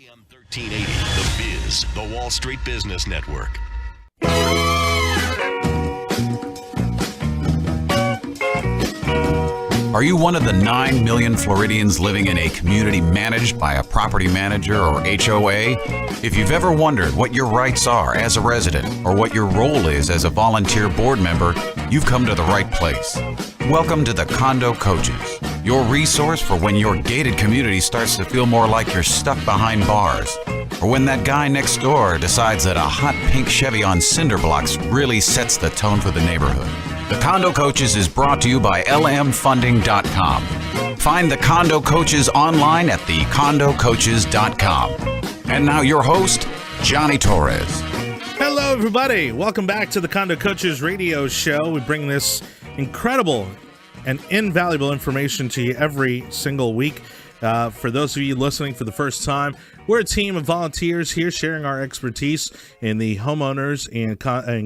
AM 1380, The Biz, the Wall Street Business Network. Are you one of the 9 million Floridians living in a community managed by a property manager or HOA? If you've ever wondered what your rights are as a resident or what your role is as a volunteer board member, you've come to the right place. Welcome to the Condo Coaches, your resource for when your gated community starts to feel more like you're stuck behind bars, or when that guy next door decides that a hot pink Chevy on cinder blocks really sets the tone for the neighborhood. The Condo Coaches is brought to you by lmfunding.com. Find the Condo Coaches online at thecondocoaches.com. And now your host, Johnny Torres. Hello, everybody. Welcome back to the Condo Coaches radio show. We bring this incredible and invaluable information to you every single week. For those of you listening for the first time, we're a team of volunteers here sharing our expertise in the homeowners and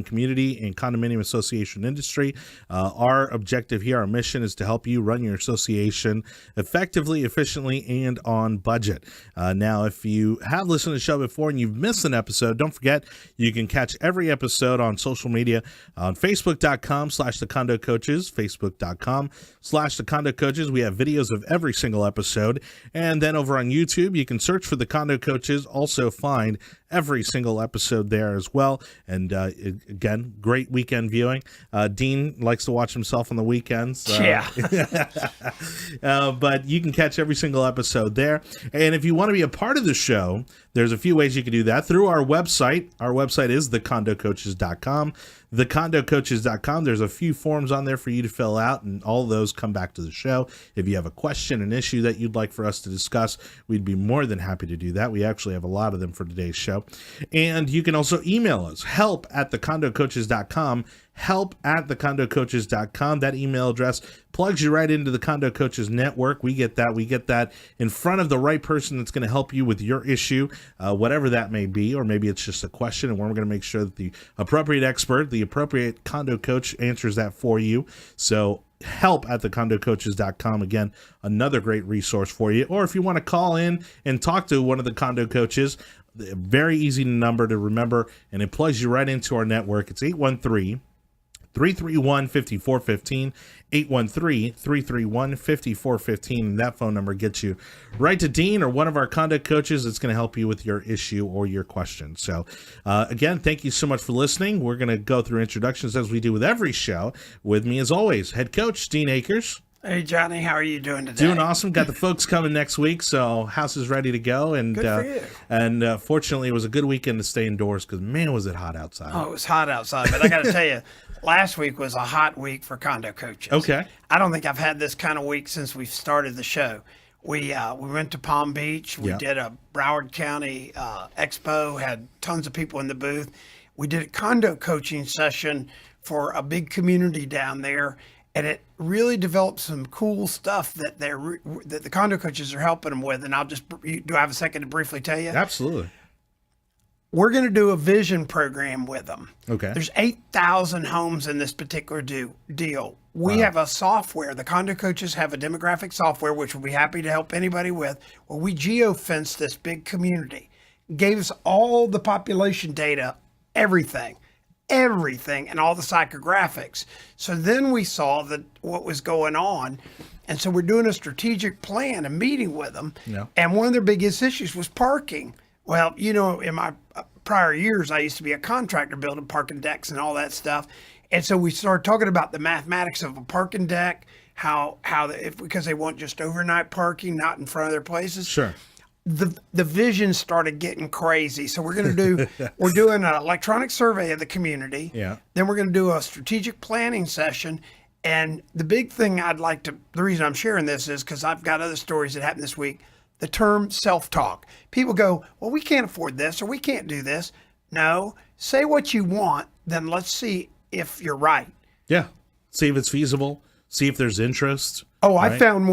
community and condominium association industry. Our objective here, our mission, is to help you run your association effectively, efficiently, and on budget. Now, if you have listened to the show before and you've missed an episode, don't forget you can catch every episode on social media on Facebook.com/The Condo Coaches, Facebook.com/The Condo Coaches. We have videos of every single episode. And then over on YouTube, you can search for the Condo Coaches, also find every single episode there as well. And again, great weekend viewing. Dean likes to watch himself on the weekends. Yeah. But you can catch every single episode there. And if you want to be a part of the show, there's a few ways you can do that through our website. Our website is thecondocoaches.com. Thecondocoaches.com. There's a few forms on there for you to fill out, and all of those come back to the show. If you have a question, an issue that you'd like for us to discuss, we'd be more than happy to do that. We actually have a lot of them for today's show. And you can also email us, help@thecondocoaches.com, help@thecondocoaches.com. That email address plugs you right into the Condo Coaches network. We get that in front of the right person that's going to help you with your issue, whatever that may be, or maybe it's just a question, and we're going to make sure that the appropriate expert, the appropriate condo coach, answers that for you. So help@thecondocoaches.com. Again, another great resource for you. Or if you want to call in and talk to one of the condo coaches, very easy number to remember, and it plugs you right into our network. It's 813-331-5415, 813-331-5415, and that phone number gets you right to Dean or one of our condo coaches that's going to help you with your issue or your question. So again, thank you so much for listening. We're going to go through introductions as we do with every show. With me as always, head coach Dean Akers. Hey, Johnny, how are you doing today? Doing awesome. Got the folks coming next week, so house is ready to go. And good for you. And fortunately, it was a good weekend to stay indoors because, man, was it hot outside. Oh, it was hot outside, but I got to tell you, last week was a hot week for condo coaches. Okay. I don't think I've had this kind of week since we've started the show. We went to Palm Beach. We did a Broward County expo, had tons of people in the booth. We did a condo coaching session for a big community down there, and it really developed some cool stuff that that the condo coaches are helping them with. And do I have a second to briefly tell you? Absolutely. We're going to do a vision program with them. Okay. There's 8,000 homes in this particular deal. We have a software. The condo coaches have a demographic software, which we'll be happy to help anybody with, where we geofence this big community. Gave us all the population data, everything, and all the psychographics. So then we saw what was going on. And so we're doing a strategic plan, a meeting with them. Yeah. And one of their biggest issues was parking. Well, you know, in my prior years, I used to be a contractor building parking decks and all that stuff. And so we started talking about the mathematics of a parking deck, because they want just overnight parking, not in front of their places. Sure. The vision started getting crazy. So we're doing an electronic survey of the community. Yeah. Then we're going to do a strategic planning session. And the big thing the reason I'm sharing this is because I've got other stories that happened this week. The term self-talk. People go, well, we can't afford this or we can't do this. No, say what you want, then let's see if you're right. Yeah. See if it's feasible. See if there's interest. Oh, right? I found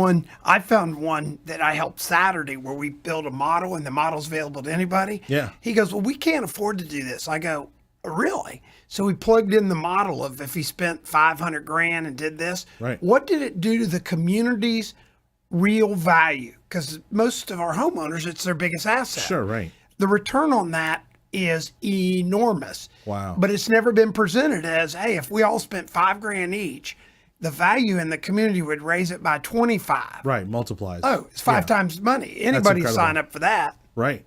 one that I helped Saturday where we built a model and the model's available to anybody. Yeah. He goes, well, we can't afford to do this. I go, really? So we plugged in the model of if he spent $500,000 and did this, right. What did it do to the community's real value, because most of our homeowners, it's their biggest asset. Sure, right. The return on that is enormous. Wow. But it's never been presented as, hey, if we all spent $5,000 each, the value in the community would raise it by 25. Right, multiplies. Oh, it's five times the money. Anybody incredible. sign up for that. Right.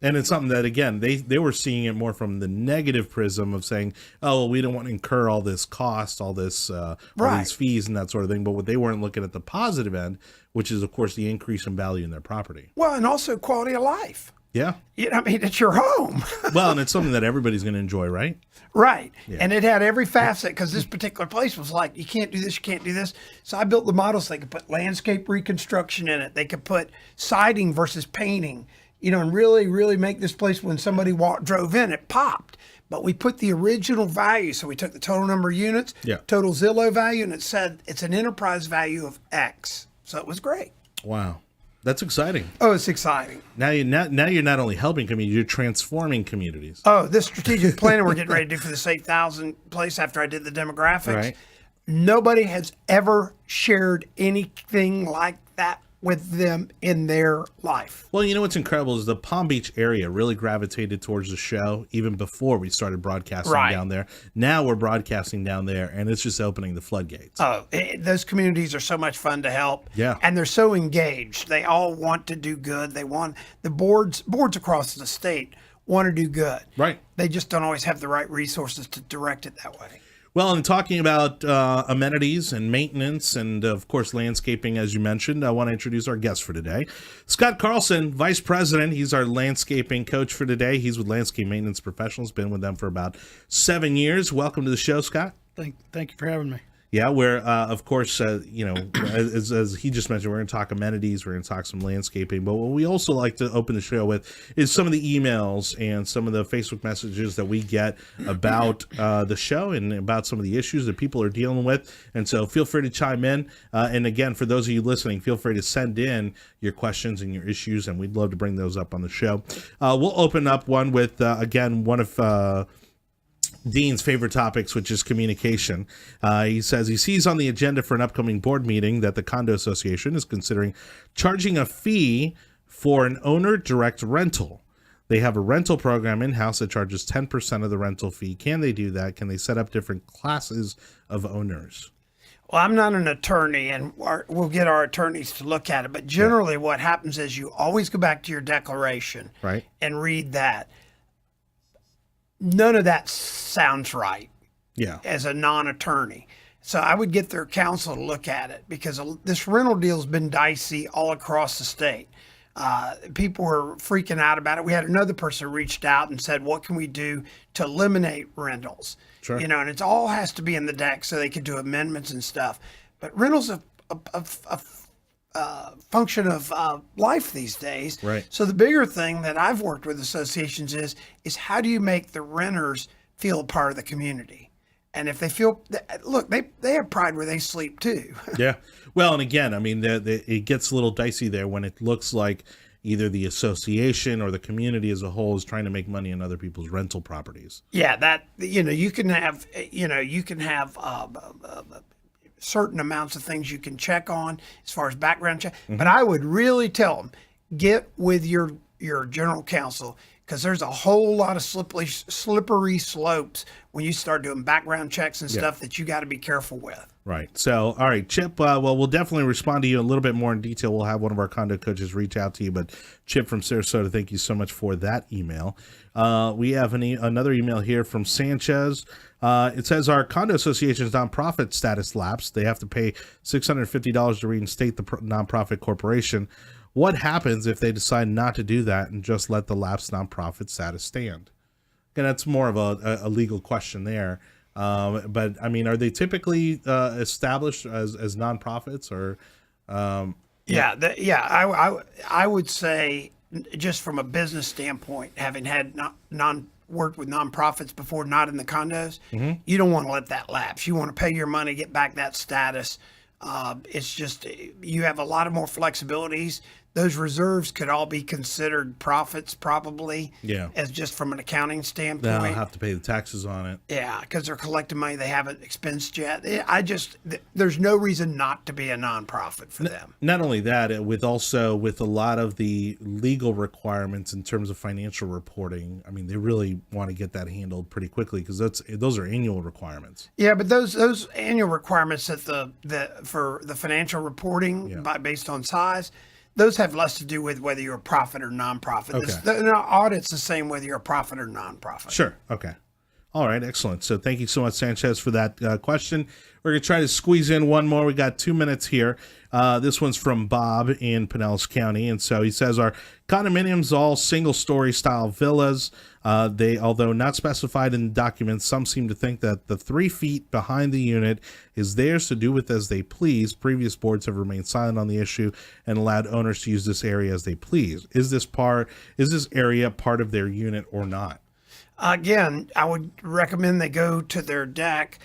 And it's something that, again, they were seeing it more from the negative prism of saying, oh, well, we don't want to incur all this cost, all this, all these fees and that sort of thing. But what they weren't looking at the positive end, which is, of course, the increase in value in their property. Well, and also quality of life. Yeah. I mean, it's your home. Well, and it's something that everybody's going to enjoy, right? Right. Yeah. And it had every facet, because this particular place was like, you can't do this, you can't do this. So I built the models. They could put landscape reconstruction in it. They could put siding versus painting, and really, really make this place, when somebody drove in, it popped. But we put the original value. So we took the total number of units, total Zillow value, and it said it's an enterprise value of X. So it was great. Wow. That's exciting. Oh, it's exciting. Now you're not only helping communities, you're transforming communities. Oh, this strategic planning we're getting ready to do for this 8,000 place after I did the demographics. Right. Nobody has ever shared anything like that with them in their life. Well, what's incredible is the Palm Beach area really gravitated towards the show even before we started broadcasting down there. Now we're broadcasting down there, and it's just opening the floodgates. Oh, those communities are so much fun to help. Yeah. And they're so engaged. They all want to do good. They want the boards across the state want to do good. Right. They just don't always have the right resources to direct it that way. Well, and talking about amenities and maintenance and, of course, landscaping, as you mentioned, I want to introduce our guest for today. Scott Carlson, Vice President. He's our landscaping coach for today. He's with Landscape Maintenance Professionals, been with them for about 7 years. Welcome to the show, Scott. Thank you for having me. Yeah, we're, of course, as he just mentioned, we're going to talk amenities, we're going to talk some landscaping, but what we also like to open the show with is some of the emails and some of the Facebook messages that we get about the show and about some of the issues that people are dealing with. And so feel free to chime in. And again, for those of you listening, feel free to send in your questions and your issues, and we'd love to bring those up on the show. We'll open up one with, again, one of Dean's favorite topics, which is communication. He says he sees on the agenda for an upcoming board meeting that the Condo Association is considering charging a fee for an owner direct rental. They have a rental program in-house that charges 10% of the rental fee. Can they do that? Can they set up different classes of owners? Well, I'm not an attorney, and we'll get our attorneys to look at it. But generally what happens is you always go back to your declaration and read that. None of that sounds right as a non-attorney. So I would get their counsel to look at it, because this rental deal has been dicey all across the state. People were freaking out about it. We had another person reached out and said, what can we do to eliminate rentals? Sure. And it all has to be in the deck so they could do amendments and stuff. But rentals a function of life these days. Right. So the bigger thing that I've worked with associations is how do you make the renters feel a part of the community? And if they feel, look, they have pride where they sleep too. Yeah. Well, and again, I mean, it gets a little dicey there when it looks like either the association or the community as a whole is trying to make money on other people's rental properties. Yeah, that you can have certain amounts of things you can check on as far as background check. Mm-hmm. But I would really tell them, get with your general counsel, because there's a whole lot of slippery slopes when you start doing background checks and stuff that you got to be careful with. Right. So, all right, Chip, well, we'll definitely respond to you a little bit more in detail. We'll have one of our condo coaches reach out to you. But Chip from Sarasota, thank you so much for that email. We have another email here from Sanchez. It says our condo association's nonprofit status lapsed. They have to pay $650 to reinstate the nonprofit corporation. What happens if they decide not to do that and just let the lapsed nonprofit status stand? Again, that's more of a legal question there. But I mean, are they typically established as nonprofits or? I would say, just from a business standpoint, having had worked with nonprofits before, not in the condos, you don't want to let that lapse. You want to pay your money, get back that status. It's just, you have a lot of more flexibilities those reserves could all be considered profits probably. Yeah. As just from an accounting They'll standpoint. have to pay the taxes on it. Yeah, because they're collecting money they haven't expensed yet. There's no reason not to be a nonprofit for them. Not only that, with a lot of the legal requirements in terms of financial reporting, I mean, they really want to get that handled pretty quickly because those are annual requirements. Yeah, but those annual requirements that for the financial reporting based on size, those have less to do with whether you're a profit or nonprofit. Okay. The audit's the same whether you're a profit or nonprofit. Sure. Okay. All right. Excellent. So thank you so much, Sanchez, for that question. We're going to try to squeeze in one more. We got 2 minutes here. This one's from Bob in Pinellas County. And so he says, our condominiums all single-story style villas. Although not specified in the documents, some seem to think that the 3 feet behind the unit is theirs to do with as they please. Previous boards have remained silent on the issue and allowed owners to use this area as they please. Is this area part of their unit or not? Again, I would recommend they go to their deck.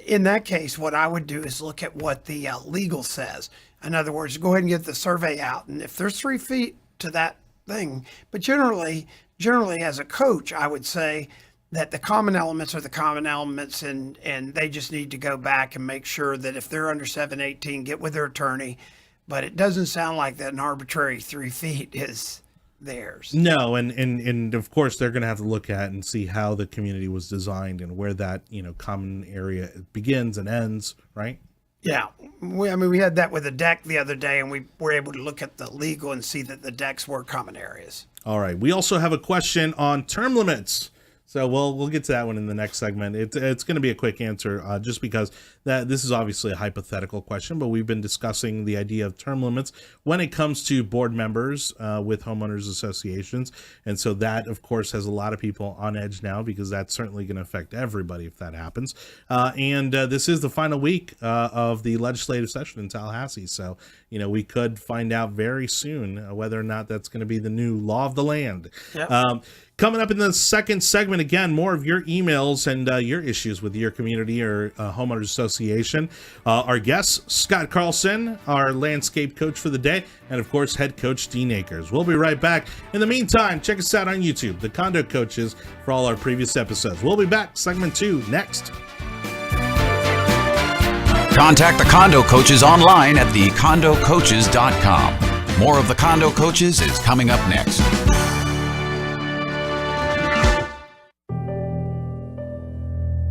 In that case, what I would do is look at what the legal says. In other words, go ahead and get the survey out. And if there's 3 feet to that thing, but generally as a coach, I would say that the common elements are the common elements, and they just need to go back and make sure that if they're under 718, get with their attorney. But it doesn't sound like that an arbitrary 3 feet is theirs. No, and of course they're going to have to look at and see how the community was designed and where that common area begins and ends, right? Yeah, we had that with a deck the other day, and we were able to look at the legal and see that the decks were common areas. All right. We also have a question on term limits. So we'll get to that one in the next segment. It's going to be a quick answer, just because this is obviously a hypothetical question, but we've been discussing the idea of term limits when it comes to board members with homeowners associations. And so that, of course, has a lot of people on edge now, because that's certainly going to affect everybody if that happens. And this is the final week of the legislative session in Tallahassee. So, we could find out very soon whether or not that's going to be the new law of the land. Yep. Coming up in the second segment, again, more of your emails and your issues with your community or homeowners association. Our guest, Scott Carlson, our landscape coach for the day, and of course, head coach Dean Akers. We'll be right back. In the meantime, check us out on YouTube, the Condo Coaches, for all our previous episodes. We'll be back, segment 2, next. Contact the Condo Coaches online at thecondocoaches.com. More of the Condo Coaches is coming up next.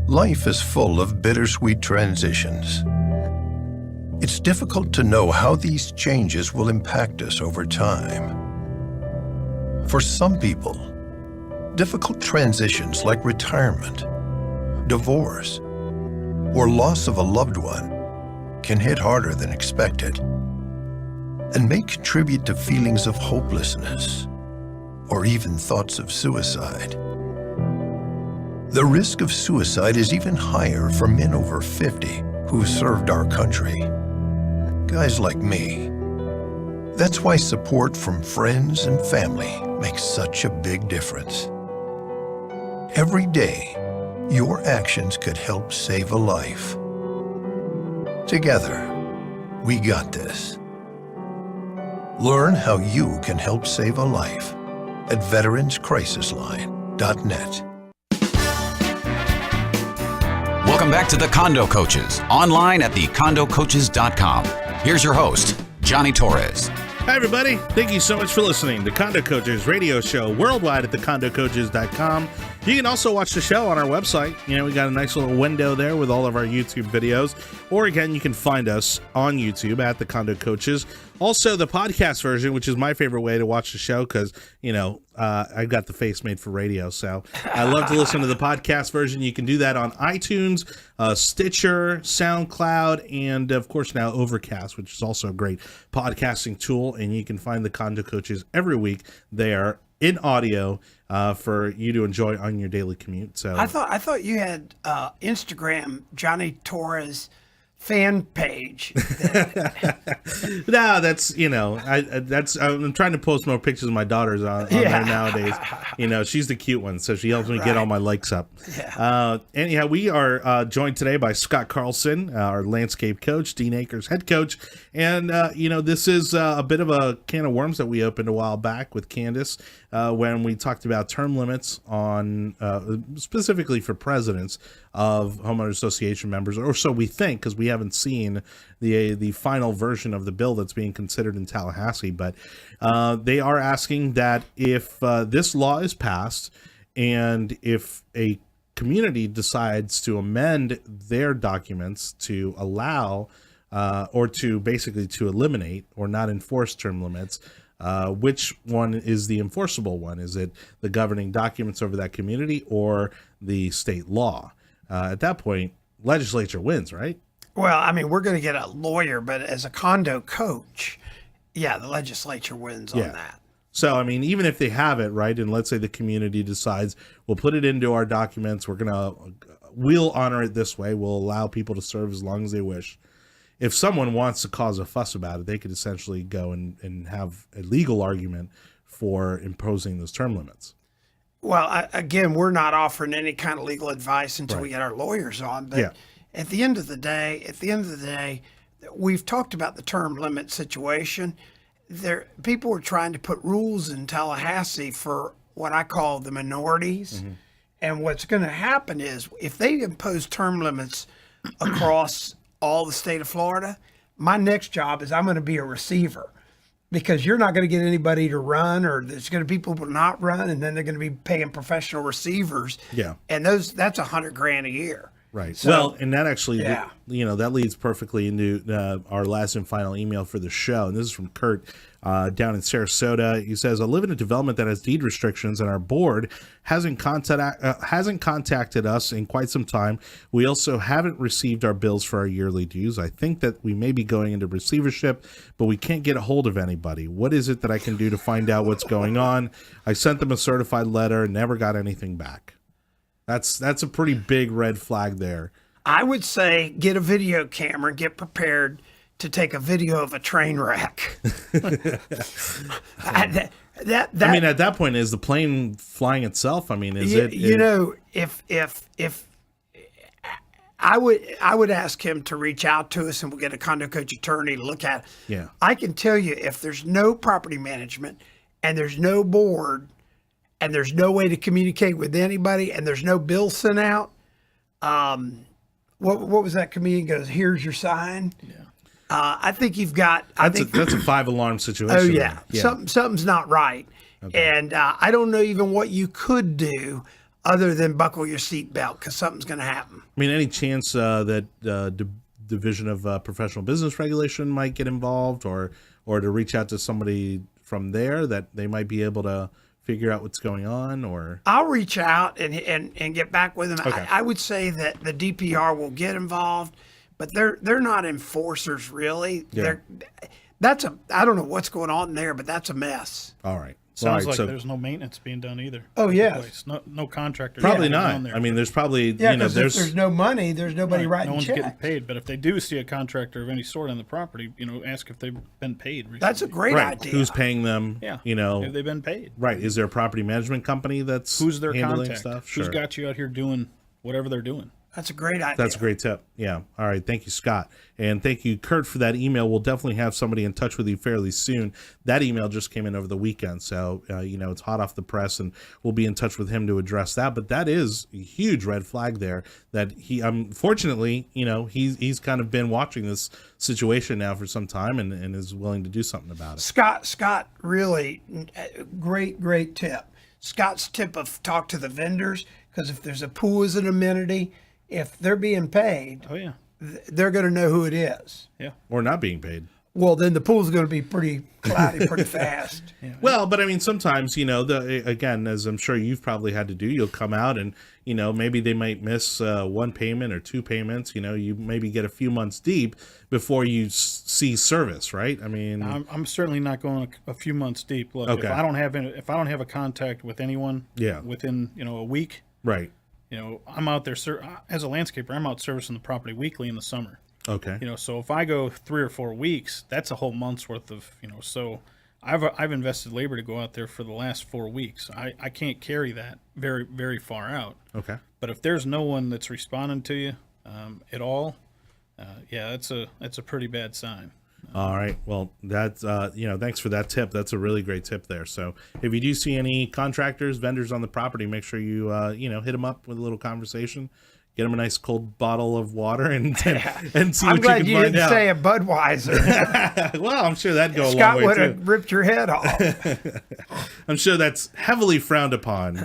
Life is full of bittersweet transitions. It's difficult to know how these changes will impact us over time. For some people, difficult transitions like retirement, divorce, or loss of a loved one can hit harder than expected and may contribute to feelings of hopelessness or even thoughts of suicide. The risk of suicide is even higher for men over 50 who served our country. Guys like me. That's why support from friends and family makes such a big difference. Every day, your actions could help save a life. Together, we got this. Learn how you can help save a life at veteranscrisisline.net. Welcome back to the Condo Coaches, online at thecondocoaches.com. Here's your host, Johnny Torres. Hi, everybody. Thank you so much for listening to Condo Coaches radio show worldwide at thecondocoaches.com. You can also watch the show on our website. We got a nice little window there with all of our YouTube videos. Or again, you can find us on YouTube at the Condo Coaches. Also, the podcast version, which is my favorite way to watch the show because, I've got the face made for radio. So I love to listen to the podcast version. You can do that on iTunes, Stitcher, SoundCloud, and of course now Overcast, which is also a great podcasting tool. And you can find the Condo Coaches every week there in audio for you to enjoy on your daily commute. So I thought you had Instagram Johnny Torres fan page. No, that's I'm trying to post more pictures of my daughters on there nowadays. She's the cute one, so she helps me get all my likes up. Anyhow, we are joined today by Scott Carlson, our landscape coach, Dean Acres head coach, and this is a bit of a can of worms that we opened a while back with Candace when we talked about term limits on specifically for presidents of homeowner association members, or so we think, because we haven't seen the final version of the bill that's being considered in Tallahassee. But they are asking that if this law is passed and if a community decides to amend their documents to allow or to basically to eliminate or not enforce term limits, which one is the enforceable one? Is it the governing documents over that community or the state law? At that point, legislature wins, right? Well, I mean, we're going to get a lawyer, but as a condo coach, the legislature wins on that. So, I mean, even if they have it, right, and let's say the community decides, we'll put it into our documents, we'll honor it this way, we'll allow people to serve as long as they wish. If someone wants to cause a fuss about it, they could essentially go and have a legal argument for imposing those term limits. Well, again, we're not offering any kind of legal advice until we get our lawyers on. But at the end of the day, we've talked about the term limit situation. People are trying to put rules in Tallahassee for what I call the minorities. Mm-hmm. And what's going to happen is if they impose term limits across all the state of Florida, my next job is I'm going to be a receiver. Because you're not going to get anybody to run, or there's going to be people to not run, and then they're going to be paying professional receivers. Yeah, and that's $100,000 a year. Right. So, well, and that actually, that leads perfectly into our last and final email for the show. And this is from Kurt down in Sarasota. He says, I live in a development that has deed restrictions, and our board hasn't contacted us in quite some time. We also haven't received our bills for our yearly dues. I think that we may be going into receivership, but we can't get a hold of anybody. What is it that I can do to find out what's going on? I sent them a certified letter, never got anything back. That's a pretty big red flag there. I would say get a video camera and get prepared to take a video of a train wreck. I mean, at that point, is the plane flying itself? I mean, if I would ask him to reach out to us and we'll get a condo coach attorney to look at it. Yeah. I can tell you, if there's no property management and there's no board and there's no way to communicate with anybody and there's no bill sent out, what was that comedian goes, here's your sign? Yeah. I think you've got... That's a 5-alarm situation. Oh, yeah. Something's not right. Okay. And I don't know even what you could do other than buckle your seatbelt, because something's going to happen. I mean, any chance that Division of Professional Business Regulation might get involved, or to reach out to somebody from there that they might be able to figure out what's going on? Or I'll reach out and get back with them. Okay. I would say that the DPR will get involved, but they're not enforcers really. Yeah. I don't know what's going on there, but that's a mess. All right. Sounds like there's no maintenance being done either. Oh yeah, no contractor. Probably not. There. I mean, there's probably if there's no money, there's nobody writing checks. No one's getting paid. But if they do see a contractor of any sort on the property, ask if they've been paid recently. That's a great idea. Who's paying them? Yeah. Have they been paid? Right. Is there a property management company that's who's their handling contact? Stuff? Who's got you out here doing whatever they're doing? That's a great idea. That's a great tip. Yeah. All right. Thank you, Scott. And thank you, Kurt, for that email. We'll definitely have somebody in touch with you fairly soon. That email just came in over the weekend. So, it's hot off the press, and we'll be in touch with him to address that. But that is a huge red flag there that he, unfortunately, he's kind of been watching this situation now for some time and is willing to do something about it. Scott, really great tip. Scott's tip of talk to the vendors, because if there's a pool as an amenity, if they're being paid, they're going to know who it is. Yeah. Or not being paid. Well, then the pool's going to be pretty cloudy pretty fast. Yeah. Well, but I mean, sometimes, again, as I'm sure you've probably had to do, you'll come out and, maybe they might miss one payment or two payments. You maybe get a few months deep before you see service, right? I mean, I'm certainly not going a few months deep. Look, if I don't have a contact with anyone within, a week. Right. I'm out there as a landscaper. I'm out servicing the property weekly in the summer. Okay. So if I go 3 or 4 weeks, that's a whole month's worth of, so I've invested labor to go out there for the last 4 weeks. I can't carry that very, very far out. Okay. But if there's no one that's responding to you at all, that's a pretty bad sign. All right. Well, that's, thanks for that tip. That's a really great tip there. So if you do see any contractors, vendors on the property, make sure you, hit them up with a little conversation. Get them a nice cold bottle of water and see I'm what you can glad you find didn't out. say a Budweiser. Well, I'm sure that'd go a long Scott way would too. have ripped your head off. I'm sure that's heavily frowned upon,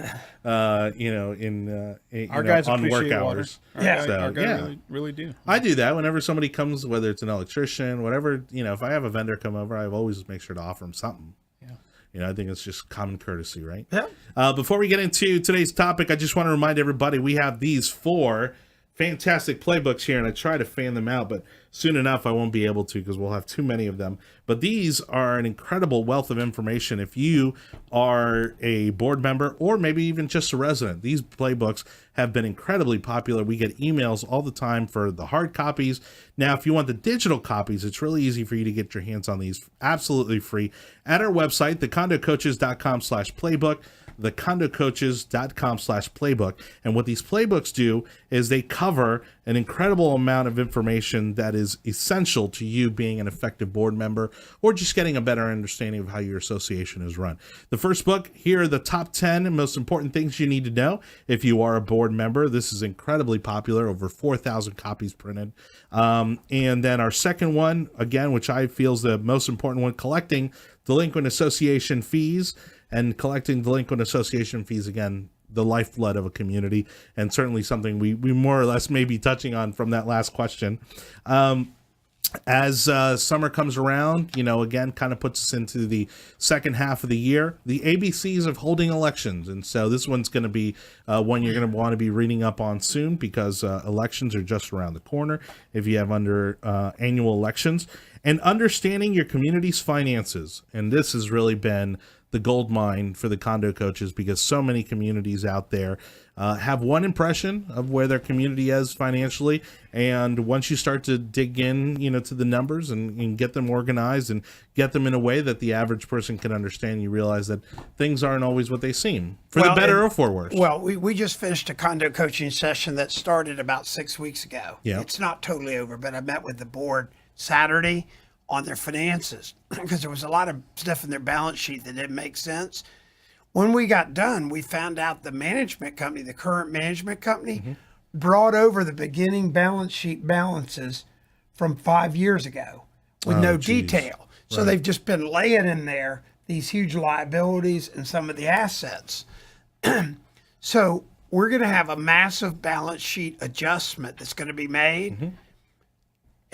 Our guys on work appreciate hours. water. Our guys really, really do. I do that whenever somebody comes, whether it's an electrician, whatever, if I have a vendor come over, I always make sure to offer them something. I think it's just common courtesy, right? Yeah. Before we get into today's topic, I just want to remind everybody we have these 4 fantastic playbooks here, and I try to fan them out, but soon enough I won't be able to because we'll have too many of them. But these are an incredible wealth of information if you are a board member or maybe even just a resident. These playbooks have been incredibly popular. We get emails all the time for the hard copies. Now, if you want the digital copies, it's really easy for you to get your hands on these absolutely free at our website, thecondocoaches.com/playbook. thecondocoaches.com/playbook. And what these playbooks do is they cover an incredible amount of information that is essential to you being an effective board member or just getting a better understanding of how your association is run. The first book, here are the top 10 most important things you need to know if you are a board member. This is incredibly popular, over 4,000 copies printed. And then our second one, again, which I feel is the most important one, collecting delinquent association fees. And collecting delinquent association fees, again, the lifeblood of a community, and certainly something we more or less may be touching on from that last question. As summer comes around, again, kind of puts us into the second half of the year, the ABCs of holding elections. And so this one's going to be one you're going to want to be reading up on soon because elections are just around the corner if you have annual elections. And understanding your community's finances. And this has really been the gold mine for the condo coaches because so many communities out there have one impression of where their community is financially, and once you start to dig in to the numbers and get them organized and get them in a way that the average person can understand, you realize that things aren't always what they seem, for the better or for worse. Well, we just finished a condo coaching session that started about 6 weeks ago. It's not totally over, but I met with the board Saturday on their finances because there was a lot of stuff in their balance sheet that didn't make sense. When we got done, we found out the management company, the current management company, brought over the beginning balance sheet balances from 5 years ago with no detail. So they've just been laying in there these huge liabilities and some of the assets. So we're going to have a massive balance sheet adjustment that's going to be made.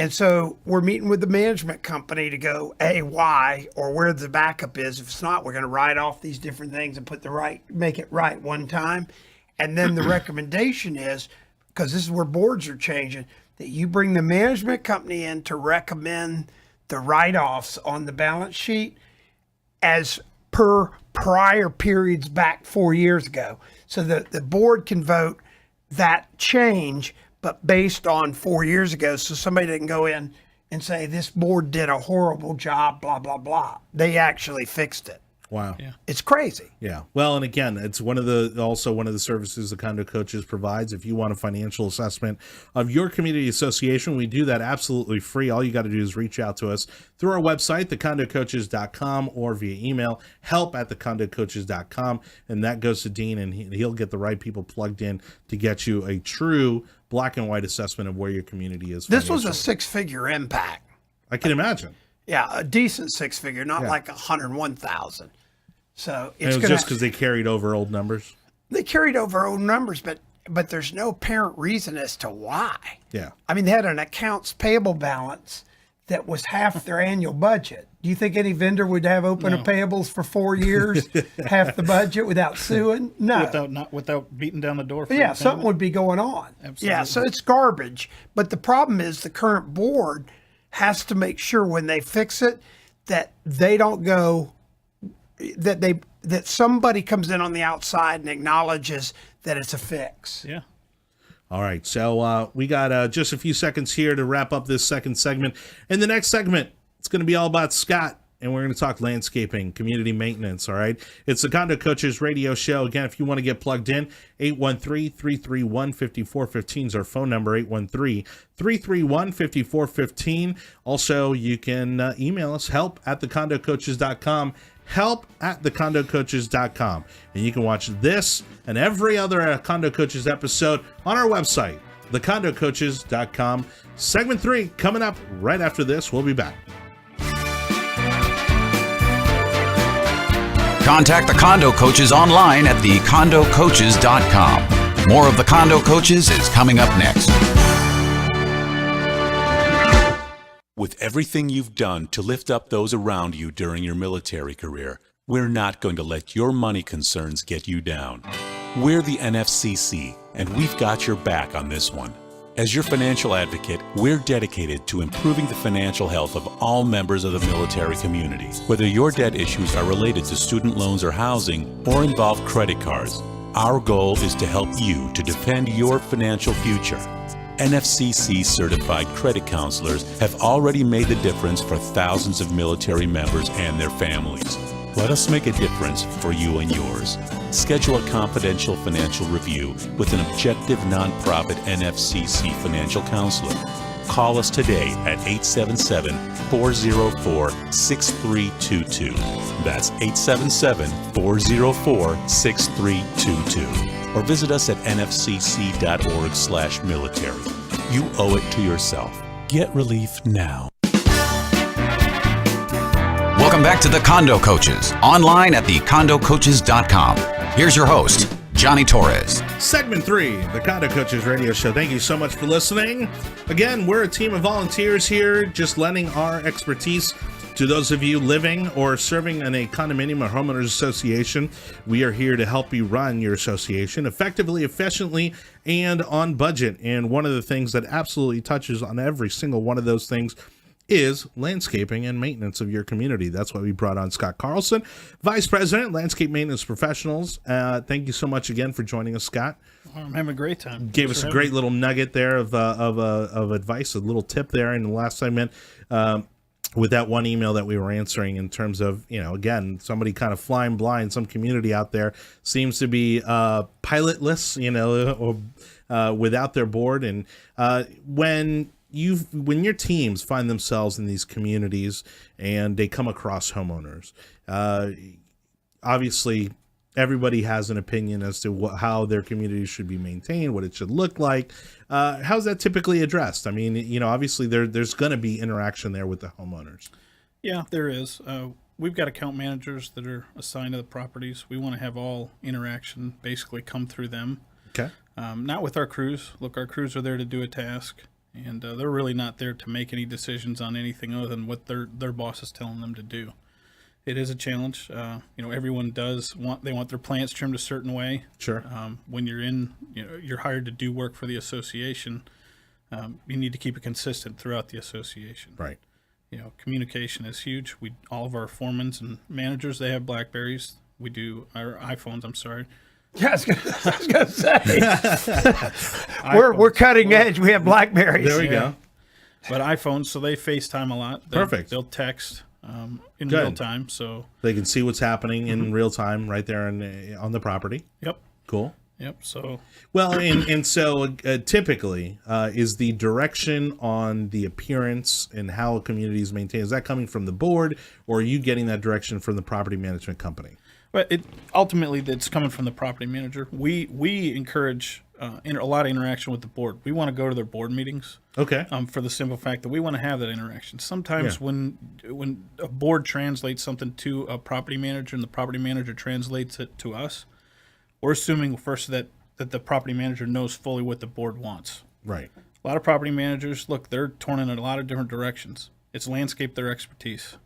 And so we're meeting with the management company to go, why, or where the backup is. If it's not, we're going to write off these different things and make it right one time. And then the recommendation is, because this is where boards are changing, that you bring the management company in to recommend the write-offs on the balance sheet as per prior periods back 4 years ago. So that the board can vote that change, but based on 4 years ago. So somebody didn't go in and say, this board did a horrible job, blah, blah, blah. They actually fixed it. Wow. Yeah. It's crazy. Yeah. Well, and again, it's one of the services the Condo Coaches provides. If you want a financial assessment of your community association, we do that absolutely free. All you got to do is reach out to us through our website, thecondocoaches.com, or via email, help@thecondocoaches.com. And that goes to Dean, and he'll get the right people plugged in to get you a true black and white assessment of where your community is. This was a 6-figure impact. I can imagine. Yeah, a decent 6-figure, not like 101,000. So it's just because they carried over old numbers. They carried over old numbers, but there's no apparent reason as to why. Yeah. I mean, they had an accounts payable balance that was half their annual budget. Do you think any vendor would have open payables for 4 years, half the budget without suing? No. Without beating down the door. For something would be going on. Absolutely. Yeah, so it's garbage. But the problem is the current board has to make sure when they fix it that they don't go, that somebody comes in on the outside and acknowledges that it's a fix. Yeah. All right, so we got just a few seconds here to wrap up this second segment. In the next segment, it's going to be all about Scott, and we're going to talk landscaping, community maintenance, all right? It's the Condo Coaches radio show. Again, if you want to get plugged in, 813-331-5415 is our phone number, 813-331-5415. Also, you can email us, help@thecondocoaches.com, help@thecondocoaches.com. And you can watch this and every other Condo Coaches episode on our website, thecondocoaches.com. Segment 3 coming up right after this. We'll be back. Contact the Condo Coaches online at thecondocoaches.com. More of the Condo Coaches is coming up next. With everything you've done to lift up those around you during your military career, we're not going to let your money concerns get you down. We're the NFCC, and we've got your back on this one. As your financial advocate, we're dedicated to improving the financial health of all members of the military community. Whether your debt issues are related to student loans or housing, or involve credit cards, our goal is to help you to defend your financial future. NFCC certified credit counselors have already made the difference for thousands of military members and their families. Let us make a difference for you and yours. Schedule a confidential financial review with an objective nonprofit NFCC financial counselor. Call us today at 877-404-6322. That's 877-404-6322. Or visit us at nfcc.org/military. You owe it to yourself. Get relief now. Welcome back to the Condo Coaches, online at thecondocoaches.com. Here's your host, Johnny Torres. Segment 3, the Condo Coaches radio show. Thank you so much for listening. Again, we're a team of volunteers here, just lending our expertise to those of you living or serving in a condominium or homeowners association. We are here to help you run your association effectively, efficiently, and on budget. And one of the things that absolutely touches on every single one of those things is landscaping and maintenance of your community. That's why we brought on Scott Carlson, Vice President, Landscape Maintenance Professionals. Thank you so much again for joining us, Scott. I'm having a great time. Gave us a great little nugget there of advice, a little tip there in the last segment. With that one email that we were answering in terms of, again, somebody kind of flying blind, some community out there seems to be pilotless, or without their board. And when your teams find themselves in these communities and they come across homeowners, obviously everybody has an opinion as to how their community should be maintained, what it should look like. How's that typically addressed? I mean, obviously there's going to be interaction there with the homeowners. Yeah, there is. We've got account managers that are assigned to the properties. We want to have all interaction basically come through them. Okay. Not with our crews. Look, our crews are there to do a task, and they're really not there to make any decisions on anything other than what their boss is telling them to do. It is a challenge. Everyone they want their plants trimmed a certain way. Sure. When you're hired to do work for the association, you need to keep it consistent throughout the association. Right. Communication is huge. All of our foremans and managers, they have BlackBerries. We do our iPhones. I'm sorry. Yeah, I was gonna say we're cutting edge. We have BlackBerries. There we go. But iPhones, so they FaceTime a lot. Perfect. They'll text in real time, so they can see what's happening in real time right there on the property. Yep. Cool. Yep. So and so typically is the direction on the appearance and how a community is maintained, is that coming from the board, or are you getting that direction from the property management company? But ultimately, it's coming from the property manager. We encourage a lot of interaction with the board. We want to go to their board meetings. Okay. For the simple fact that we want to have that interaction. Sometimes when a board translates something to a property manager and the property manager translates it to us, we're assuming first that the property manager knows fully what the board wants. Right. A lot of property managers, look, they're torn in a lot of different directions. It's landscape their expertise.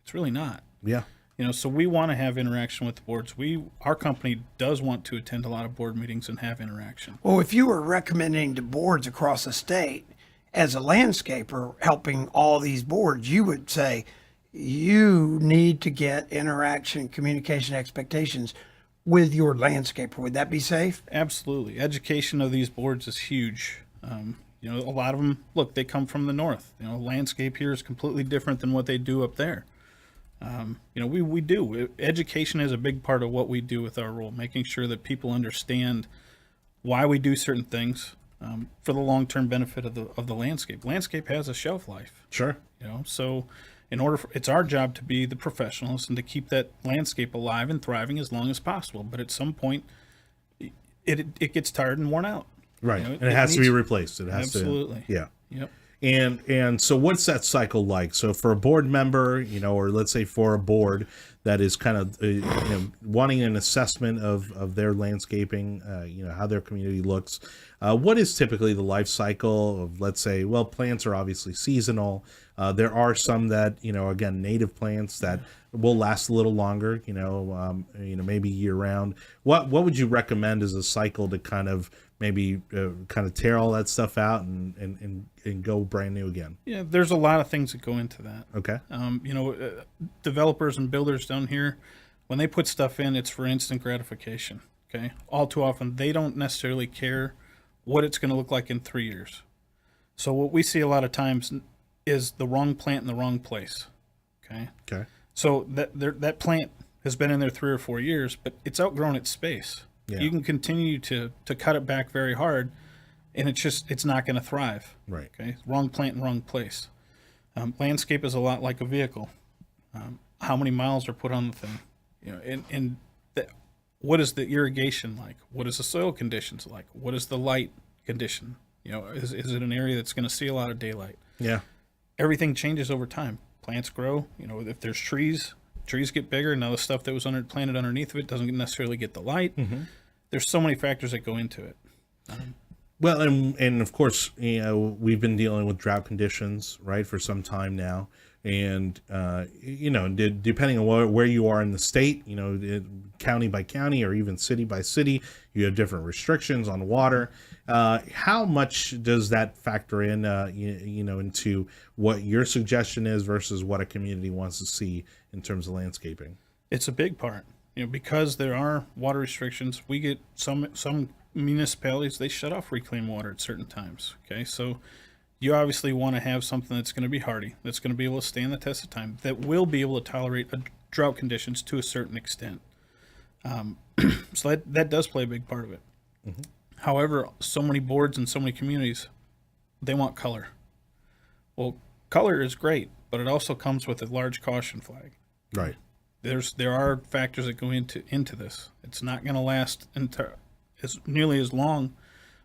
It's really not. Yeah. So we want to have interaction with the boards. Our company does want to attend a lot of board meetings and have interaction. Well, if you were recommending to boards across the state as a landscaper helping all these boards, you would say you need to get interaction, communication expectations with your landscaper. Would that be safe? Absolutely. Education of these boards is huge. A lot of them, look, they come from the north. Landscape here is completely different than what they do up there. We do. Education is a big part of what we do with our role, making sure that people understand why we do certain things for the long-term benefit of the landscape. Landscape has a shelf life. Sure. So it's our job to be the professionals and to keep that landscape alive and thriving as long as possible. But at some point, it gets tired and worn out. Right. And it has to be replaced. It has absolutely. to. Yeah. Yep. And so what's that cycle like? So for a board member, or let's say for a board that is kind of wanting an assessment of their landscaping, how their community looks, what is typically the life cycle of, let's say, well, plants are obviously seasonal. There are some that, again, native plants that will last a little longer, maybe year round. What would you recommend as a cycle to kind of maybe kind of tear all that stuff out and go brand new again? Yeah, there's a lot of things that go into that. Okay. Developers and builders down here, when they put stuff in, it's for instant gratification. Okay. All too often, they don't necessarily care what it's going to look like in 3 years. So what we see a lot of times is the wrong plant in the wrong place. Okay. Okay. So that plant has been in there 3 or 4 years, but it's outgrown its space. Yeah. You can continue to cut it back very hard, and it's not going to thrive. Right. Okay. Wrong plant in wrong place. Landscape is a lot like a vehicle. How many miles are put on the thing? What is the irrigation like? What is the soil conditions like? What is the light condition? Is it an area that's going to see a lot of daylight? Yeah. Everything changes over time. Plants grow. If there's trees get bigger. Now the stuff that was planted underneath of it doesn't necessarily get the light. Mm-hmm. There's so many factors that go into it. Well, and of course, we've been dealing with drought conditions, right, for some time now. And, depending on where you are in the state, county by county or even city by city, you have different restrictions on water. How much does that factor in, into what your suggestion is versus what a community wants to see in terms of landscaping? It's a big part, because there are water restrictions. We get some municipalities, they shut off reclaimed water at certain times. Okay. So you obviously want to have something that's going to be hardy, that's going to be able to stand the test of time, that will be able to tolerate drought conditions to a certain extent. So that does play a big part of it. Mm-hmm. However, so many boards and so many communities, they want color. Well, color is great, but it also comes with a large caution flag. Right. There are factors that go into this. It's not going to last as nearly as long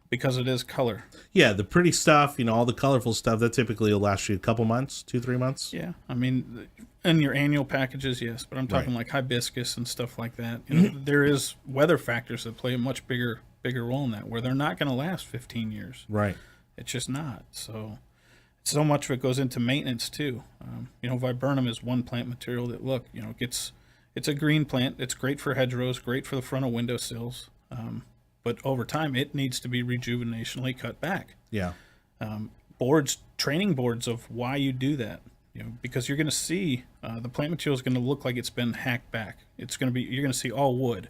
because it is color. Yeah, the pretty stuff, all the colorful stuff, that typically will last you a couple months, 2-3 months. Yeah, I mean, in your annual packages, yes, but I'm talking like hibiscus and stuff like that. There is weather factors that play a much bigger role in that, where they're not going to last 15 years. Right. It's just not. So much of it goes into maintenance too. Viburnum is one plant material that it's a green plant. It's great for hedgerows, great for the front of windowsills. But over time, it needs to be rejuvenationally cut back. Yeah. Training boards of why you do that, because you're going to see the plant material is going to look like it's been hacked back. You're going to see all wood.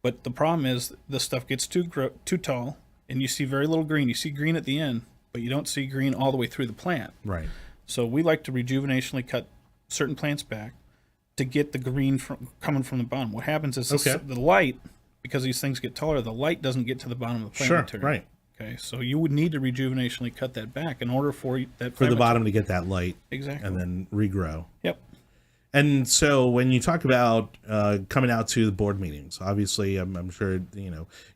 But the problem is the stuff gets too tall, and you see very little green. You see green at the end, but you don't see green all the way through the plant. Right. So we like to rejuvenationally cut certain plants back to get the green coming from the bottom. What happens is the light, because these things get taller, the light doesn't get to the bottom of the plant material. Right. Okay, so you would need to rejuvenationally cut that back in order for the bottom to get that light. Exactly. And then regrow. Yep. And so when you talk about coming out to the board meetings, obviously I'm sure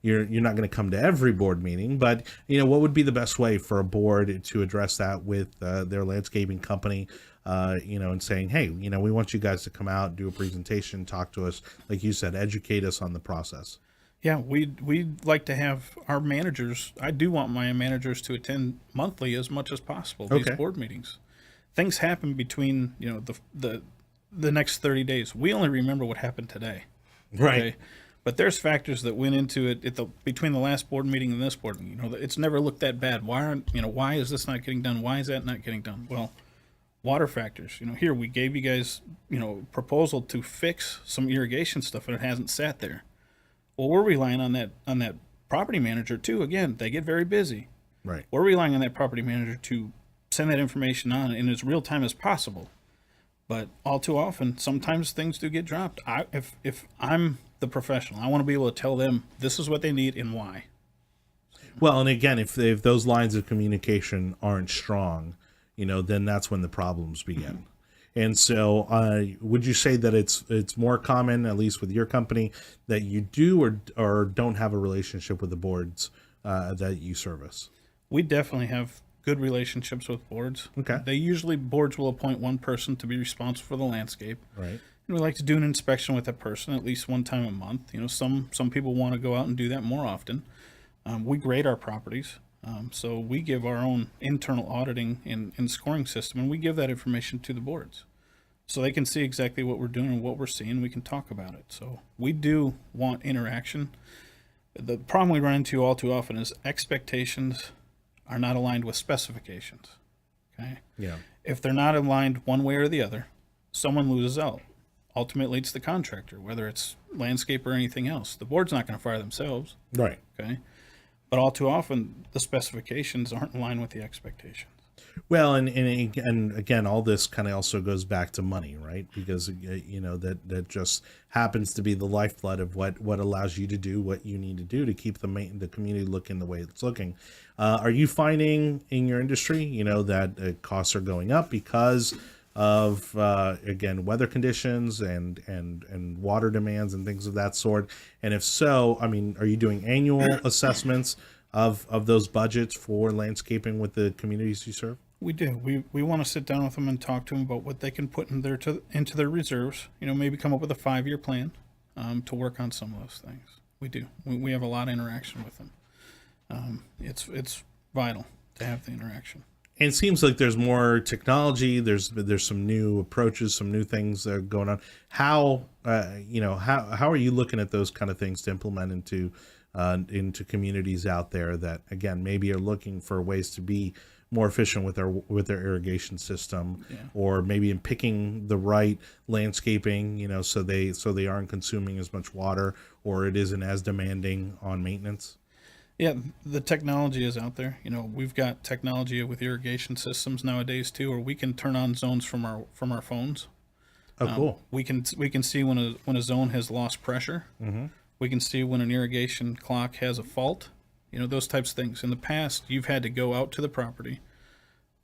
you're not going to come to every board meeting, but what would be the best way for a board to address that with their landscaping company, and saying, hey, we want you guys to come out, do a presentation, talk to us, like you said, educate us on the process. Yeah, we'd like to have our managers. I do want my managers to attend monthly as much as possible these board meetings. Things happen between the next 30 days. We only remember what happened today. Right. Okay? But there's factors that went into it between the last board meeting and this board meeting. It's never looked that bad. Why is this not getting done? Why is that not getting done? Well, water factors. Here we gave you guys, proposal to fix some irrigation stuff, and it hasn't sat there. Well, we're relying on that property manager too. Again, they get very busy. Right. We're relying on that property manager to send that information on in as real time as possible. But all too often, sometimes things do get dropped. If I'm the professional, I want to be able to tell them this is what they need and why. Well, and again, if those lines of communication aren't strong, then that's when the problems begin. And so, would you say that it's more common, at least with your company, that you do or don't have a relationship with the boards that you service? We definitely have good relationships with boards. Okay. Boards will appoint one person to be responsible for the landscape. Right. And we like to do an inspection with that person at least one time a month. Some people want to go out and do that more often. We grade our properties. So we give our own internal auditing and scoring system, and we give that information to the boards so they can see exactly what we're doing and what we're seeing. We can talk about it. So we do want interaction. The problem we run into all too often is expectations are not aligned with specifications. Okay. Yeah. If they're not aligned one way or the other, someone loses out. Ultimately, it's the contractor, whether it's landscape or anything else. The board's not going to fire themselves. Right. Okay. But all too often, the specifications aren't in line with the expectations. Well, and again, all this kind of also goes back to money, right? Because that just happens to be the lifeblood of what allows you to do what you need to do to keep the community looking the way it's looking. Are you finding in your industry, that costs are going up because of again, weather conditions and water demands and things of that sort? And if so, are you doing annual assessments of those budgets for landscaping with the communities you serve? We do. We want to sit down with them and talk to them about what they can put into their reserves. Maybe come up with a 5-year plan to work on some of those things. We do. We have a lot of interaction with them. It's vital to have the interaction. And it seems like there's more technology. There's some new approaches, some new things that are going on. How are you looking at those kind of things to implement into communities out there that, again, maybe are looking for ways to be more efficient with their irrigation system, or maybe in picking the right landscaping, so they aren't consuming as much water, or it isn't as demanding on maintenance? Yeah, the technology is out there. We've got technology with irrigation systems nowadays too, where we can turn on zones from our phones. Oh, cool. We can see when a zone has lost pressure. Mm-hmm. We can see when an irrigation clock has a fault. Those types of things. In the past, you've had to go out to the property,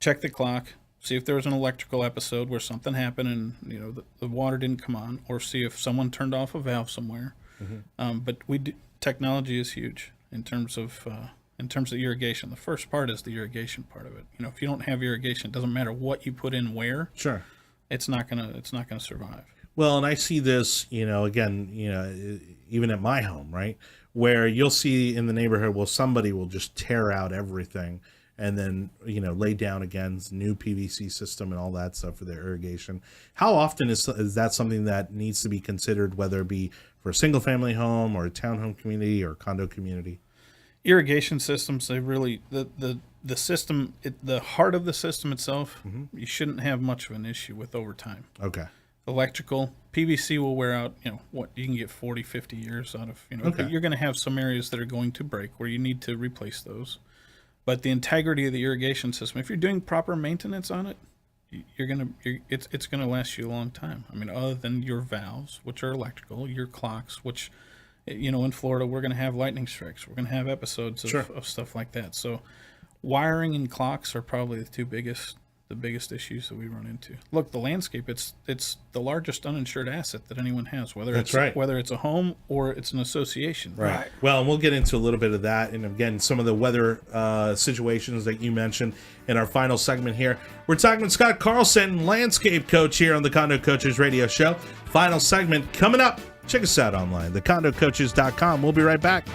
check the clock, see if there was an electrical episode where something happened and the water didn't come on, or see if someone turned off a valve somewhere. Mm-hmm. But technology is huge in terms of irrigation. The first part is the irrigation part of it. If you don't have irrigation, it doesn't matter what you put in where. Sure. It's not gonna survive. Well, and I see this, again, even at my home, right, where you'll see in the neighborhood, somebody will just tear out everything and then, lay down again new PVC system and all that stuff for their irrigation. How often is that something that needs to be considered, whether it be for a single family home or a townhome community or condo community? Irrigation systems, they really, the system, the heart of the system itself, mm-hmm. you shouldn't have much of an issue with over time. Okay. Electrical, PVC will wear out, you can get 40, 50 years out of, Okay. You're going to have some areas that are going to break where you need to replace those. But the integrity of the irrigation system, if you're doing proper maintenance on it, it's going to last you a long time. Other than your valves, which are electrical, your clocks, which, in Florida, we're going to have lightning strikes. We're going to have episodes of stuff like that. So wiring and clocks are probably the biggest issues that we run into. Look, the landscape, it's the largest uninsured asset that anyone has, whether it's a home or it's an association. Right. Well, and we'll get into a little bit of that, and again, some of the weather situations that you mentioned in our final segment here. We're talking with Scott Carlson, landscape coach here on the Condo Coaches radio show. Final segment coming up. Check us out online, thecondocoaches.com. We'll be right back.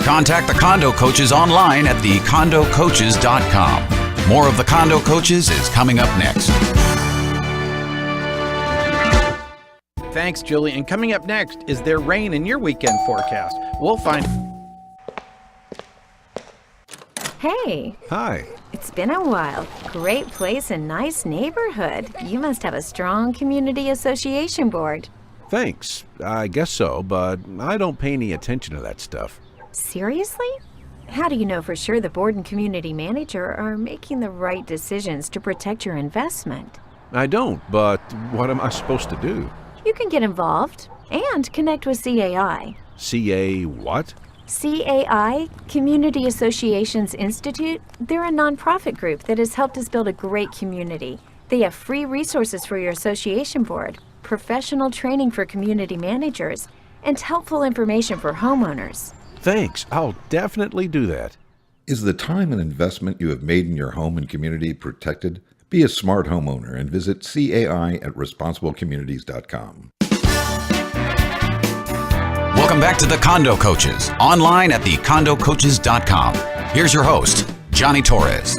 Contact the Condo Coaches online at thecondocoaches.com. More of the Condo Coaches is coming up next. Thanks, Julie. And coming up next, is there rain in your weekend forecast? We'll find... Hey. Hi. It's been a while. Great place and nice neighborhood. You must have a strong community association board. Thanks. I guess so, but I don't pay any attention to that stuff. Seriously? How do you know for sure the board and community manager are making the right decisions to protect your investment? I don't, but what am I supposed to do? You can get involved and connect with CAI. CA what? CAI, Community Associations Institute, they're a nonprofit group that has helped us build a great community. They have free resources for your association board, professional training for community managers, and helpful information for homeowners. Thanks. I'll definitely do that. Is the time and investment you have made in your home and community protected? Be a smart homeowner and visit CAI at responsiblecommunities.com. Welcome back to the Condo Coaches, online at thecondocoaches.com. Here's your host, Johnny Torres.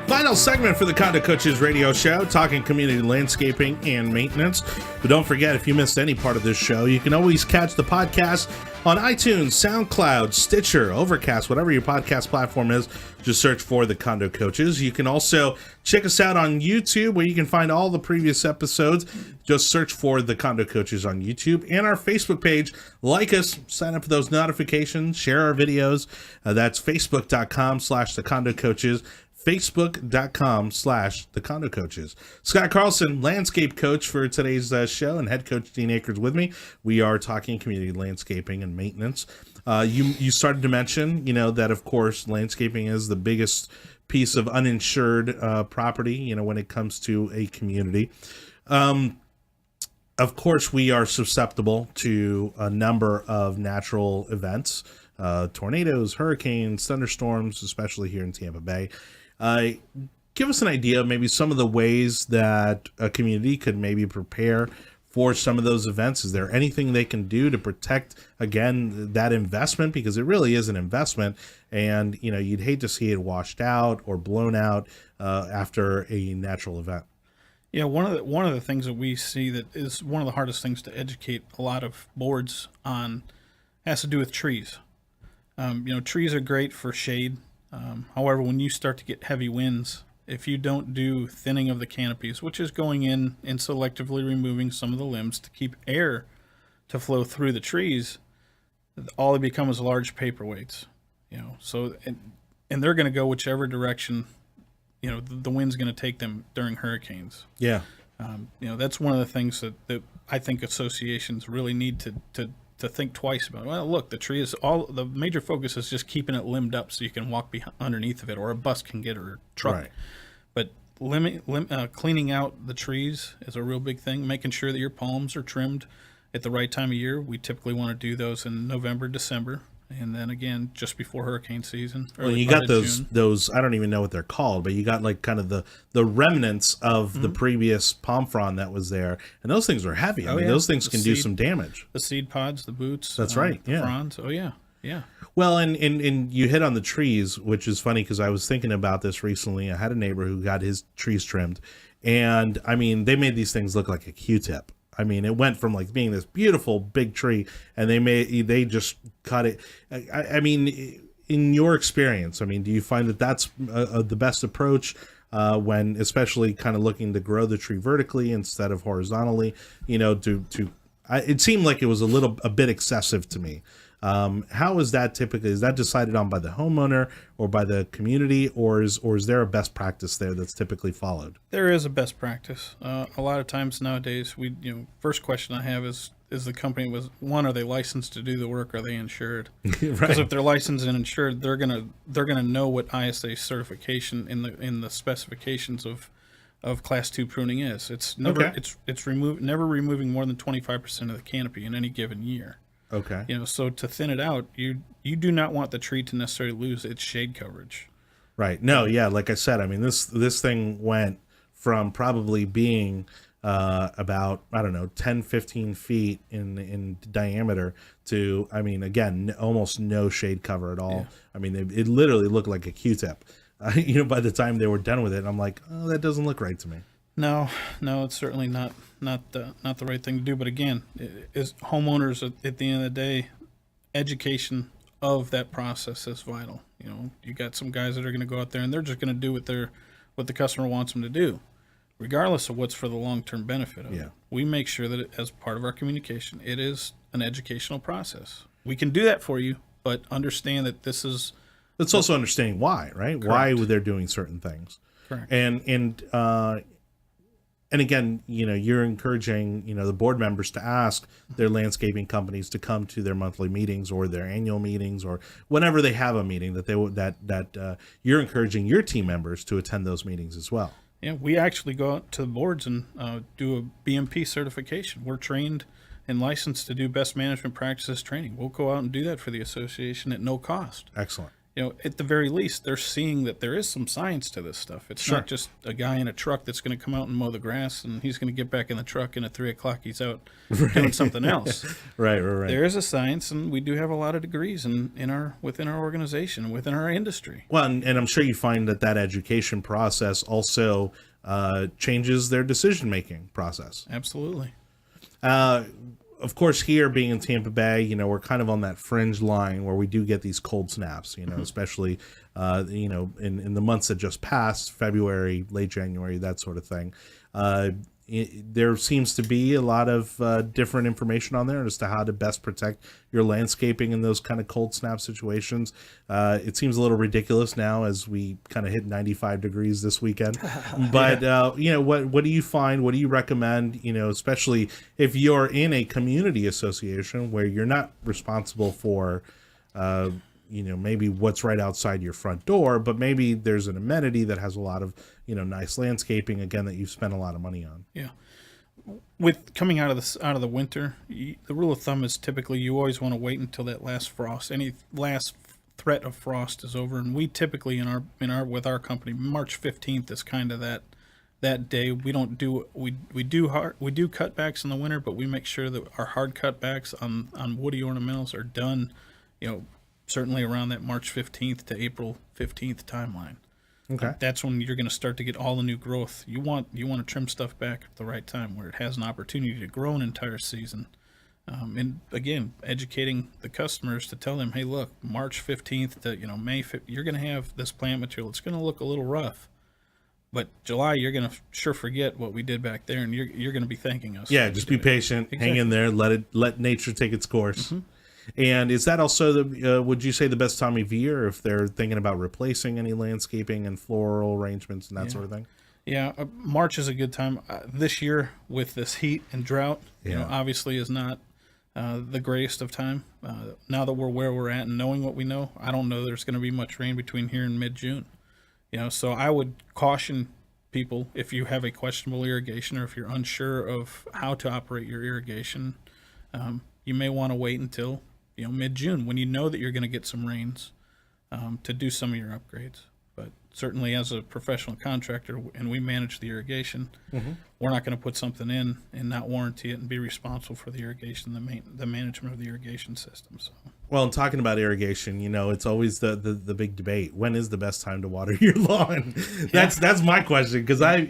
Final segment for the Condo Coaches radio show, talking community landscaping and maintenance. But don't forget, if you missed any part of this show, you can always catch the podcast on iTunes, SoundCloud, Stitcher, Overcast, whatever your podcast platform is. Just search for the Condo Coaches. You can also check us out on YouTube, where you can find all the previous episodes. Just search for the Condo Coaches on YouTube, and our Facebook page. Like us, sign up for those notifications, share our videos. That's facebook.com/the Condo Coaches. Facebook.com/the Condo Coaches. Scott Carlson, landscape coach for today's show, and head coach Dean Akers with me. We are talking community landscaping and maintenance. You started to mention, that of course landscaping is the biggest piece of uninsured property, when it comes to a community. Of course, we are susceptible to a number of natural events, tornadoes, hurricanes, thunderstorms, especially here in Tampa Bay. Give us an idea of maybe some of the ways that a community could maybe prepare for some of those events. Is there anything they can do to protect, again, that investment? Because it really is an investment, and you'd hate to see it washed out or blown out after a natural event. Yeah, one of the things that we see that is one of the hardest things to educate a lot of boards on has to do with trees. Trees are great for shade. However, when you start to get heavy winds, if you don't do thinning of the canopies, which is going in and selectively removing some of the limbs to keep air to flow through the trees, all they become is large paperweights. So and they're going to go whichever direction the wind's going to take them during hurricanes. Yeah. That's one of the things that I think associations really need to think twice about. Well, look, the tree is the major focus is just keeping it limbed up so you can walk underneath of it, or a bus can get it, or a truck. Right. But cleaning out the trees is a real big thing. Making sure that your palms are trimmed at the right time of year. We typically want to do those in November, December, and then again just before hurricane season. Well, you got those I don't even know what they're called, but you got like kind of the remnants of the previous palm frond that was there, and those things were heavy. I mean, those things can do some damage. The seed pods, the boots. That's right. The fronds. Oh yeah. Yeah. Well, and you hit on the trees, which is funny because I was thinking about this recently. I had a neighbor who got his trees trimmed, and I mean, they made these things look like a Q-tip. I mean, it went from like being this beautiful big tree, and they just cut it. I mean, in your experience, I mean, do you find that that's the best approach when, especially kind of looking to grow the tree vertically instead of horizontally? It seemed like it was a bit excessive to me. How is that typically? Is that decided on by the homeowner or by the community, or is there a best practice there that's typically followed? There is a best practice. A lot of times nowadays, first question I have is the company are they licensed to do the work? Are they insured? Because Right. if they're licensed and insured, they're gonna know what ISA certification in the specifications of Class 2 pruning is. It's never never removing more than 25% of the canopy in any given year. Okay. So to thin it out, you do not want the tree to necessarily lose its shade coverage. Right. No, yeah, like I said, I mean, this thing went from probably being about, 10, 15 feet in diameter to, I mean, again, almost no shade cover at all. Yeah. I mean, it literally looked like a Q-tip. By the time they were done with it, I'm like, oh, that doesn't look right to me. No, it's certainly not the right thing to do. But again, is homeowners at the end of the day, education of that process is vital. You got some guys that are going to go out there and they're just going to do what the customer wants them to do. regardless of what's for the long-term benefit of Yeah. it. We make sure that as part of our communication, it is an educational process. We can do that for you, but understand that this is... It's also understanding why, right? Correct. Why they're doing certain things. Correct. And again, you're encouraging, the board members to ask their landscaping companies to come to their monthly meetings or their annual meetings or whenever they have a meeting that you're encouraging your team members to attend those meetings as well. Yeah, we actually go out to the boards and do a BMP certification. We're trained and licensed to do best management practices training. We'll go out and do that for the association at no cost. Excellent. At the very least, they're seeing that there is some science to this stuff. It's Sure. not just a guy in a truck that's going to come out and mow the grass, and he's going to get back in the truck, and at 3 o'clock he's out doing something else. Right. There is a science, and we do have a lot of degrees within our organization, within our industry. Well, and I'm sure you find that education process also changes their decision-making process. Absolutely. Of course, here being in Tampa Bay, we're kind of on that fringe line where we do get these cold snaps, especially, in the months that just passed, February, late January, that sort of thing. There seems to be a lot of different information on there as to how to best protect your landscaping in those kind of cold snap situations. It seems a little ridiculous now as we kind of hit 95 degrees this weekend. But, what do you find? What do you recommend, especially if you're in a community association where you're not responsible for, maybe what's right outside your front door, but maybe there's an amenity that has a lot of, nice landscaping, again, that you've spent a lot of money on. Yeah. With coming out of the winter, the rule of thumb is typically you always want to wait until that last frost, any last threat of frost is over. And we typically with our company, March 15th is kind of that day. We do cutbacks in the winter, but we make sure that our hard cutbacks on woody ornamentals are done, certainly around that March 15th to April 15th timeline. Okay. That's when you're going to start to get all the new growth. You want to trim stuff back at the right time where it has an opportunity to grow an entire season. And again, educating the customers to tell them, hey, look, March 15th to May 5th, you're going to have this plant material. It's going to look a little rough, but July you're going to sure forget what we did back there, and you're going to be thanking us. Yeah, just be patient, exactly. Hang in there, let nature take its course. Mm-hmm. And is that also would you say the best time of year if they're thinking about replacing any landscaping and floral arrangements and that sort of thing? Yeah, March is a good time. This year with this heat and drought, obviously is not the greatest of time. Now that we're where we're at and knowing what we know, I don't know there's going to be much rain between here and mid-June. So I would caution people if you have a questionable irrigation or if you're unsure of how to operate your irrigation, you may want to wait until mid-June when you know that you're going to get some rains to do some of your upgrades. But certainly as a professional contractor and we manage the irrigation, we're not going to put something in and not warranty it and be responsible for the irrigation, the management of the irrigation system. So. Well, in talking about irrigation, it's always the big debate. When is the best time to water your lawn? That's my question, because I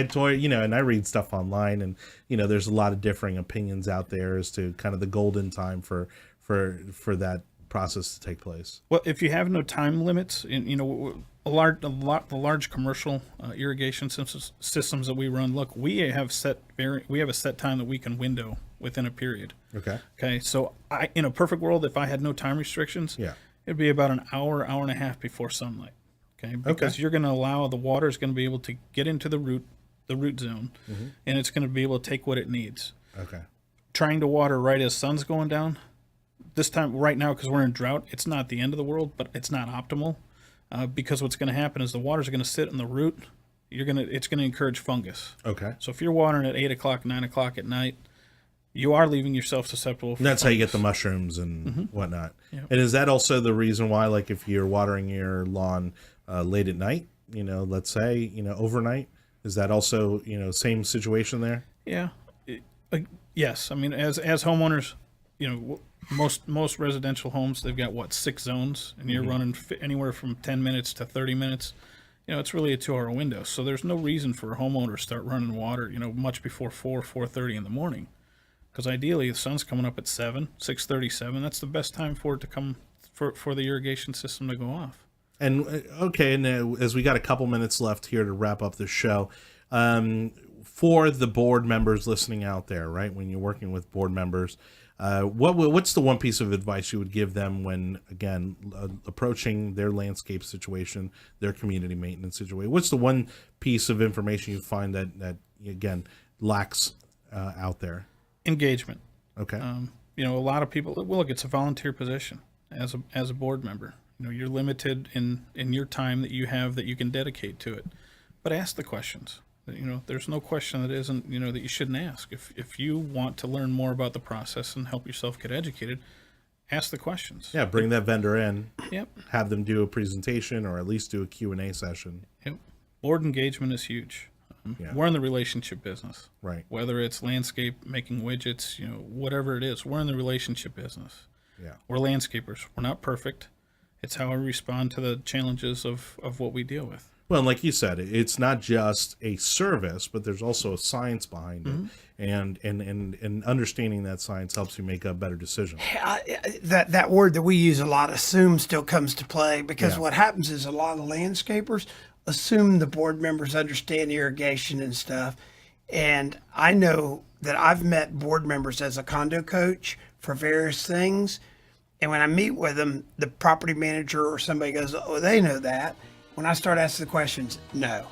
toy, and I read stuff online, and there's a lot of differing opinions out there as to kind of the golden time for that process to take place. Well, if you have no time limits, and the large commercial irrigation systems that we run, look, we have a set time that we can window within a period. Okay. So in a perfect world, if I had no time restrictions, it'd be about an hour and a half before sunlight. Okay. Because you're going to allow the water is going to be able to get into the root zone, and it's going to be able to take what it needs. Okay. Trying to water right as sun's going down, this time right now, because we're in drought, it's not the end of the world, but it's not optimal. Because what's going to happen is the water's going to sit in the root. It's going to encourage fungus. Okay. So if you're watering at 8 o'clock, 9 o'clock at night, you are leaving yourself susceptible. And that's fungus. How you get the mushrooms and whatnot. Yep. And is that also the reason why, like, if you're watering your lawn late at night, let's say, overnight, is that also, same situation there? Yeah. Yes. I mean, as homeowners, most residential homes, they've got 6 zones, and you're running anywhere from 10 minutes to 30 minutes. It's really a 2-hour window. So there's no reason for a homeowner to start running water, much before 4:30 in the morning. Because ideally the sun's coming up at 6:37. That's the best time for it to come for the irrigation system to go off. And okay, and as we got a couple minutes left here to wrap up the show, For the board members listening out there, right? When you're working with board members, what's the one piece of advice you would give them when, again, approaching their landscape situation, their community maintenance situation? What's the one piece of information you find that again, lacks out there? Engagement. Okay. A lot of people, well, look, it's a volunteer position as a board member. You're limited in your time that you have that you can dedicate to it. But ask the questions. There's no question that isn't, that you shouldn't ask. If you want to learn more about the process and help yourself get educated, ask the questions. Yeah, bring that vendor in. Yep. Have them do a presentation or at least do a Q&A session. Yep. Board engagement is huge. Yeah. We're in the relationship business. Right. Whether it's landscape, making widgets, whatever it is, we're in the relationship business. Yeah. We're landscapers. We're not perfect. It's how we respond to the challenges of what we deal with. Well, like you said, it's not just a service, but there's also a science behind it, and understanding that science helps you make a better decision. That word that we use a lot, assume, still comes to play, because what happens is a lot of landscapers assume the board members understand irrigation and stuff. And I know that I've met board members as a condo coach for various things, and when I meet with them, the property manager or somebody goes, "Oh, they know that." When I start asking the questions, no.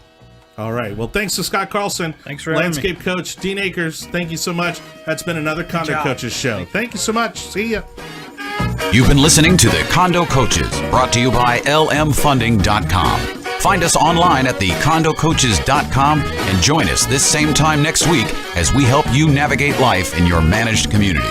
All right. Well, thanks to Scott Carlson. Thanks for having Landscape Coach. Dean Akers, thank you so much. That's been another Condo Coaches show. Thank you so much. See ya. You've been listening to the Condo Coaches, brought to you by lmfunding.com. Find us online at thecondocoaches.com and join us this same time next week as we help you navigate life in your managed community.